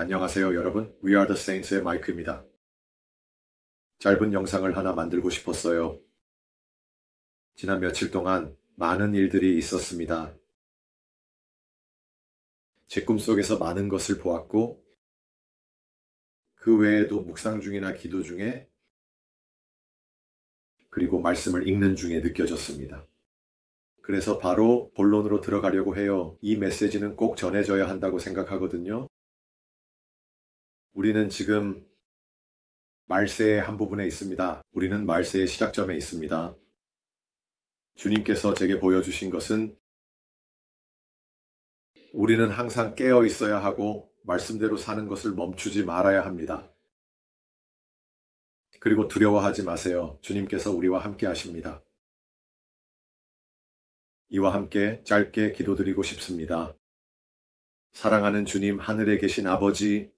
안녕하세요, 여러분. We are the Saints의 마이크입니다. 짧은 영상을 하나 만들고 싶었어요. 지난 며칠 동안 많은 일들이 있었습니다. 제 꿈속에서 많은 것을 보았고, 그 외에도 묵상 중이나 기도 중에, 그리고 말씀을 읽는 중에 느껴졌습니다. 그래서 바로 본론으로 들어가려고 해요. 이 메시지는 꼭 전해져야 한다고 생각하거든요. 우리는 지금 말세의 한 부분에 있습니다. 우리는 말세의 시작점에 있습니다. 주님께서 제게 보여주신 것은 우리는 항상 깨어 있어야 하고 말씀대로 사는 것을 멈추지 말아야 합니다. 그리고 두려워하지 마세요. 주님께서 우리와 함께 하십니다. 이와 함께 짧게 기도드리고 싶습니다. 사랑하는 주님, 하늘에 계신 아버지,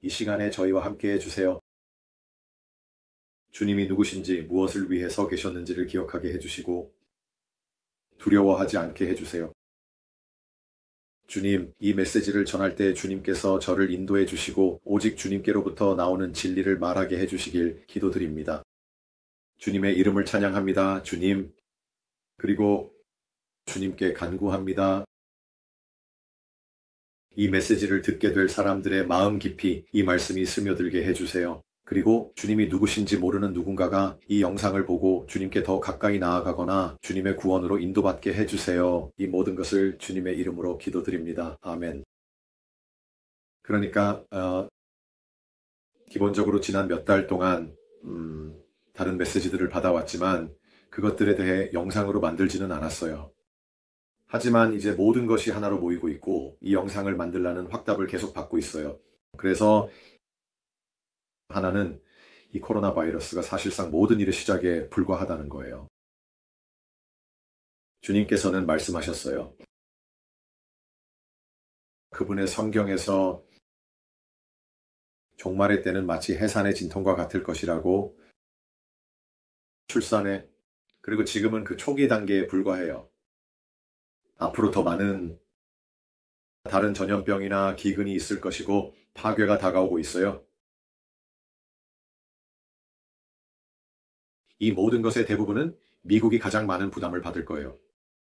이 시간에 저희와 함께 해주세요. 주님이 누구신지, 무엇을 위해 서 계셨는지를 기억하게 해주시고 두려워하지 않게 해주세요. 주님, 이 메시지를 전할 때 주님께서 저를 인도해 주시고 오직 주님께로부터 나오는 진리를 말하게 해주시길 기도드립니다. 주님의 이름을 찬양합니다. 주님, 그리고 주님께 간구합니다. 이 메시지를 듣게 될 사람들의 마음 깊이 이 말씀이 스며들게 해주세요. 그리고 주님이 누구신지 모르는 누군가가 이 영상을 보고 주님께 더 가까이 나아가거나 주님의 구원으로 인도받게 해주세요. 이 모든 것을 주님의 이름으로 기도드립니다. 아멘. 그러니까 기본적으로 지난 몇 달 동안 다른 메시지들을 받아왔지만 그것들에 대해 영상으로 만들지는 않았어요. 하지만 이제 모든 것이 하나로 모이고 있고 이 영상을 만들라는 확답을 계속 받고 있어요. 그래서 하나는 이 코로나 바이러스가 사실상 모든 일의 시작에 불과하다는 거예요. 주님께서는 말씀하셨어요. 그분의 성경에서 종말의 때는 마치 해산의 진통과 같을 것이라고 출산에, 그리고 지금은 그 초기 단계에 불과해요. 앞으로 더 많은 다른 전염병이나 기근이 있을 것이고 파괴가 다가오고 있어요. 이 모든 것의 대부분은 미국이 가장 많은 부담을 받을 거예요.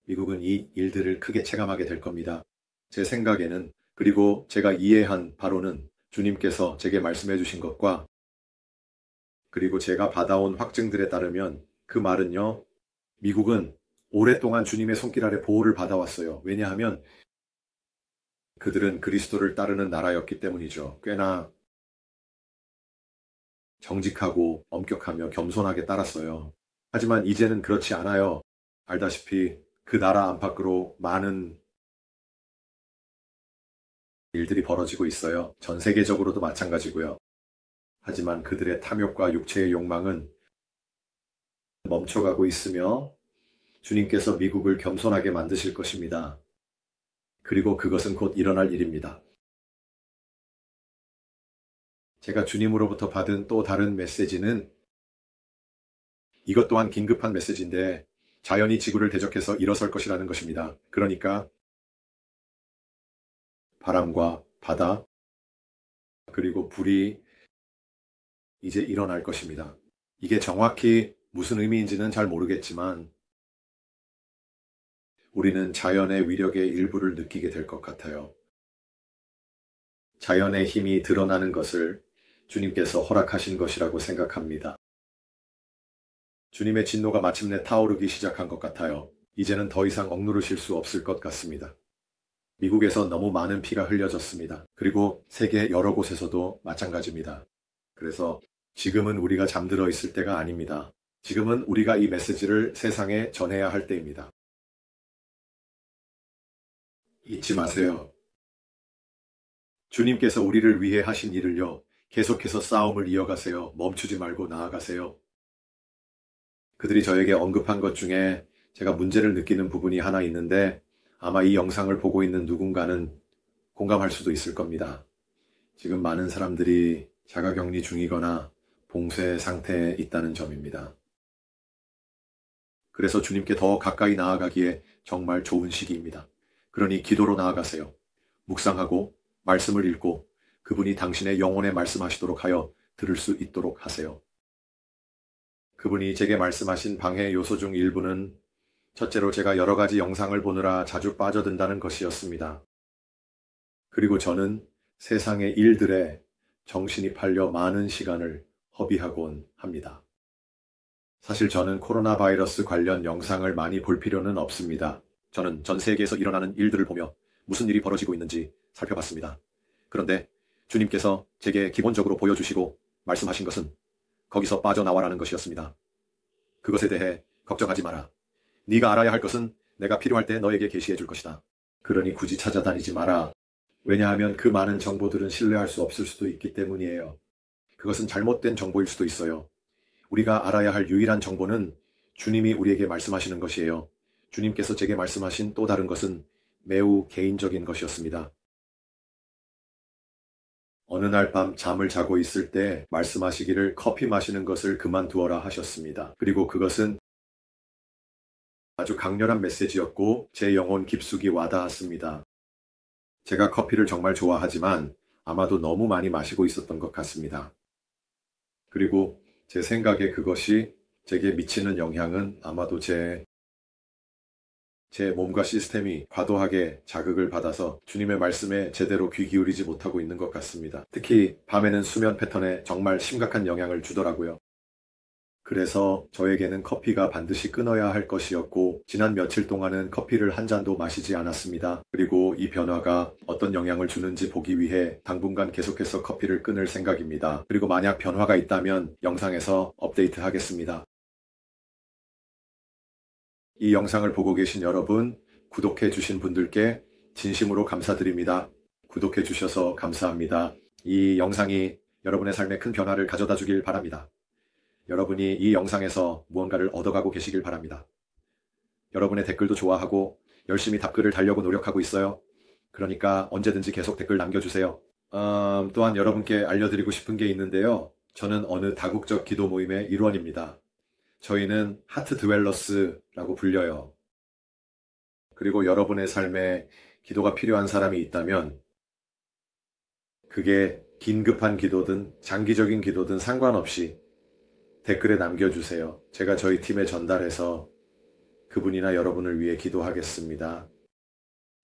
미국은 이 일들을 크게 체감하게 될 겁니다. 제 생각에는, 그리고 제가 이해한 바로는 주님께서 제게 말씀해 주신 것과 그리고 제가 받아온 확증들에 따르면 그 말은요, 미국은 오랫동안 주님의 손길 아래 보호를 받아왔어요. 왜냐하면 그들은 그리스도를 따르는 나라였기 때문이죠. 꽤나 정직하고 엄격하며 겸손하게 따랐어요. 하지만 이제는 그렇지 않아요. 알다시피 그 나라 안팎으로 많은 일들이 벌어지고 있어요. 전 세계적으로도 마찬가지고요. 하지만 그들의 탐욕과 육체의 욕망은 멈춰가고 있으며 주님께서 미국을 겸손하게 만드실 것입니다. 그리고 그것은 곧 일어날 일입니다. 제가 주님으로부터 받은 또 다른 메시지는 이것 또한 긴급한 메시지인데 자연이 지구를 대적해서 일어설 것이라는 것입니다. 그러니까 바람과 바다 그리고 불이 이제 일어날 것입니다. 이게 정확히 무슨 의미인지는 잘 모르겠지만 우리는 자연의 위력의 일부를 느끼게 될 것 같아요. 자연의 힘이 드러나는 것을 주님께서 허락하신 것이라고 생각합니다. 주님의 진노가 마침내 타오르기 시작한 것 같아요. 이제는 더 이상 억누르실 수 없을 것 같습니다. 미국에서 너무 많은 피가 흘려졌습니다. 그리고 세계 여러 곳에서도 마찬가지입니다. 그래서 지금은 우리가 잠들어 있을 때가 아닙니다. 지금은 우리가 이 메시지를 세상에 전해야 할 때입니다. 잊지 마세요. 주님께서 우리를 위해 하신 일을요, 계속해서 싸움을 이어가세요. 멈추지 말고 나아가세요. 그들이 저에게 언급한 것 중에 제가 문제를 느끼는 부분이 하나 있는데 아마 이 영상을 보고 있는 누군가는 공감할 수도 있을 겁니다. 지금 많은 사람들이 자가격리 중이거나 봉쇄 상태에 있다는 점입니다. 그래서 주님께 더 가까이 나아가기에 정말 좋은 시기입니다. 그러니 기도로 나아가세요. 묵상하고 말씀을 읽고 그분이 당신의 영혼에 말씀하시도록 하여 들을 수 있도록 하세요. 그분이 제게 말씀하신 방해 요소 중 일부는 첫째로 제가 여러 가지 영상을 보느라 자주 빠져든다는 것이었습니다. 그리고 저는 세상의 일들에 정신이 팔려 많은 시간을 허비하곤 합니다. 사실 저는 코로나 바이러스 관련 영상을 많이 볼 필요는 없습니다. 저는 전 세계에서 일어나는 일들을 보며 무슨 일이 벌어지고 있는지 살펴봤습니다. 그런데 주님께서 제게 기본적으로 보여주시고 말씀하신 것은 거기서 빠져나와라는 것이었습니다. 그것에 대해 걱정하지 마라. 네가 알아야 할 것은 내가 필요할 때 너에게 계시해 줄 것이다. 그러니 굳이 찾아다니지 마라. 왜냐하면 그 많은 정보들은 신뢰할 수 없을 수도 있기 때문이에요. 그것은 잘못된 정보일 수도 있어요. 우리가 알아야 할 유일한 정보는 주님이 우리에게 말씀하시는 것이에요. 주님께서 제게 말씀하신 또 다른 것은 매우 개인적인 것이었습니다. 어느 날 밤 잠을 자고 있을 때 말씀하시기를 커피 마시는 것을 그만두어라 하셨습니다. 그리고 그것은 아주 강렬한 메시지였고 제 영혼 깊숙이 와닿았습니다. 제가 커피를 정말 좋아하지만 아마도 너무 많이 마시고 있었던 것 같습니다. 그리고 제 생각에 그것이 제게 미치는 영향은 아마도 제 몸과 시스템이 과도하게 자극을 받아서 주님의 말씀에 제대로 귀 기울이지 못하고 있는 것 같습니다. 특히 밤에는 수면 패턴에 정말 심각한 영향을 주더라고요. 그래서 저에게는 커피가 반드시 끊어야 할 것이었고 지난 며칠 동안은 커피를 한 잔도 마시지 않았습니다. 그리고 이 변화가 어떤 영향을 주는지 보기 위해 당분간 계속해서 커피를 끊을 생각입니다. 그리고 만약 변화가 있다면 영상에서 업데이트 하겠습니다. 이 영상을 보고 계신 여러분, 구독해 주신 분들께 진심으로 감사드립니다. 구독해 주셔서 감사합니다. 이 영상이 여러분의 삶에 큰 변화를 가져다 주길 바랍니다. 여러분이 이 영상에서 무언가를 얻어가고 계시길 바랍니다. 여러분의 댓글도 좋아하고 열심히 답글을 달려고 노력하고 있어요. 그러니까 언제든지 계속 댓글 남겨주세요. 또한 여러분께 알려드리고 싶은 게 있는데요. 저는 어느 다국적 기도 모임의 일원입니다. 저희는 하트 드웰러스라고 불려요. 그리고 여러분의 삶에 기도가 필요한 사람이 있다면 그게 긴급한 기도든 장기적인 기도든 상관없이 댓글에 남겨주세요. 제가 저희 팀에 전달해서 그분이나 여러분을 위해 기도하겠습니다.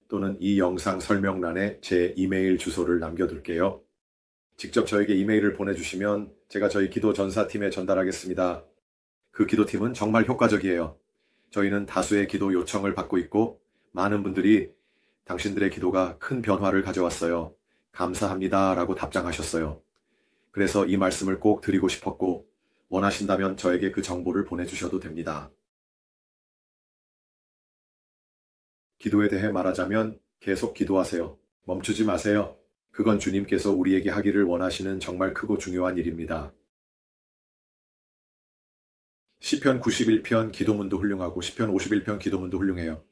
또는 이 영상 설명란에 제 이메일 주소를 남겨둘게요. 직접 저에게 이메일을 보내주시면 제가 저희 기도 전사팀에 전달하겠습니다. 그 기도팀은 정말 효과적이에요. 저희는 다수의 기도 요청을 받고 있고 많은 분들이 당신들의 기도가 큰 변화를 가져왔어요. 감사합니다 라고 답장하셨어요. 그래서 이 말씀을 꼭 드리고 싶었고 원하신다면 저에게 그 정보를 보내주셔도 됩니다. 기도에 대해 말하자면 계속 기도하세요. 멈추지 마세요. 그건 주님께서 우리에게 하기를 원하시는 정말 크고 중요한 일입니다. 시편 91편 기도문도 훌륭하고 시편 51편 기도문도 훌륭해요.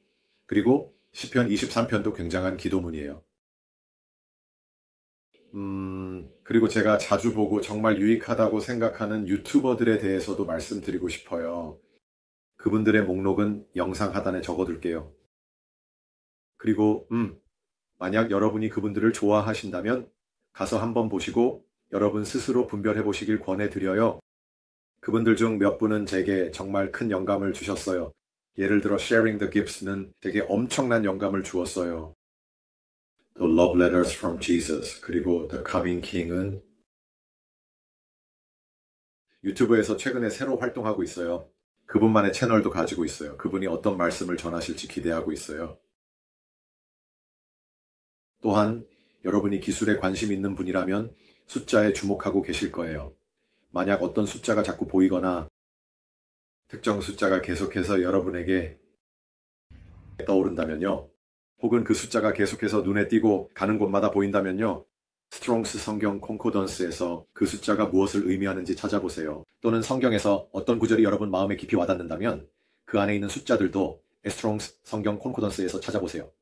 그리고 시편 23편도 굉장한 기도문이에요. 그리고 제가 자주 보고 정말 유익하다고 생각하는 유튜버들에 대해서도 말씀드리고 싶어요. 그분들의 목록은 영상 하단에 적어둘게요. 그리고 만약 여러분이 그분들을 좋아하신다면 가서 한번 보시고 여러분 스스로 분별해 보시길 권해드려요. 그분들 중 몇 분은 제게 정말 큰 영감을 주셨어요. 예를 들어 Sharing the Gifts는 되게 엄청난 영감을 주었어요. The Love Letters from Jesus 그리고 The Coming King은 유튜브에서 최근에 새로 활동하고 있어요. 그분만의 채널도 가지고 있어요. 그분이 어떤 말씀을 전하실지 기대하고 있어요. 또한 여러분이 기술에 관심 있는 분이라면 숫자에 주목하고 계실 거예요. 만약 어떤 숫자가 자꾸 보이거나 특정 숫자가 계속해서 여러분에게 떠오른다면요. 혹은 그 숫자가 계속해서 눈에 띄고 가는 곳마다 보인다면요. 스트롱스 성경 콘코던스에서 그 숫자가 무엇을 의미하는지 찾아보세요. 또는 성경에서 어떤 구절이 여러분 마음에 깊이 와닿는다면 그 안에 있는 숫자들도 스트롱스 성경 콘코던스에서 찾아보세요.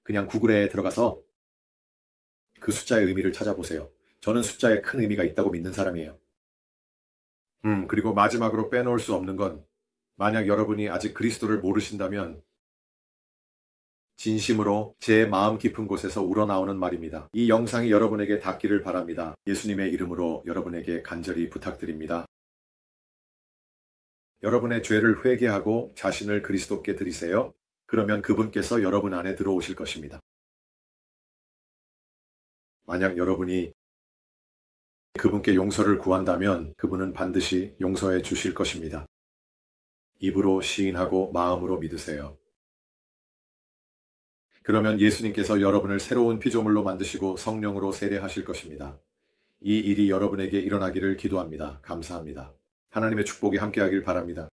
그냥 구글에 들어가서 그 숫자의 의미를 찾아보세요. 저는 숫자에 큰 의미가 있다고 믿는 사람이에요. 그리고 마지막으로 빼놓을 수 없는 건 만약 여러분이 아직 그리스도를 모르신다면 진심으로 제 마음 깊은 곳에서 우러나오는 말입니다. 이 영상이 여러분에게 닿기를 바랍니다. 예수님의 이름으로 여러분에게 간절히 부탁드립니다. 여러분의 죄를 회개하고 자신을 그리스도께 드리세요. 그러면 그분께서 여러분 안에 들어오실 것입니다. 만약 여러분이 그분께 용서를 구한다면 그분은 반드시 용서해 주실 것입니다. 입으로 시인하고 마음으로 믿으세요. 그러면 예수님께서 여러분을 새로운 피조물로 만드시고 성령으로 세례하실 것입니다. 이 일이 여러분에게 일어나기를 기도합니다. 감사합니다. 하나님의 축복이 함께하길 바랍니다.